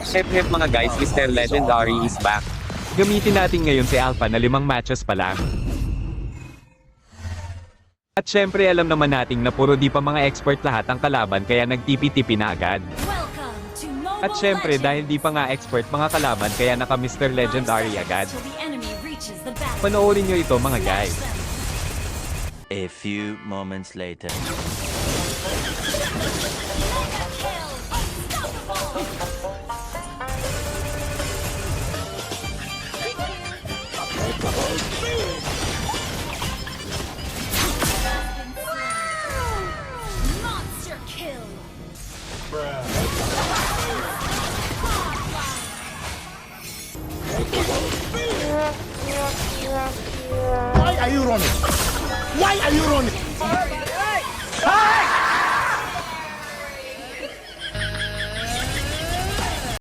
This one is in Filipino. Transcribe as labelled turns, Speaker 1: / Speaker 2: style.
Speaker 1: Hep hep mga guys, Mr. Legendary is back.
Speaker 2: Gamitin natin ngayon si Alpha na 5 matches pa lang. At syempre alam naman nating na puro di pa mga expert lahat ang kalaban kaya nagtipi-tipi na agad. At syempre dahil di pa nga expert mga kalaban kaya naka Mr. Legendary agad. Panoorin nyo ito mga guys.
Speaker 3: A few moments later.
Speaker 4: Monster kill.
Speaker 5: Why are you running? Why are you running?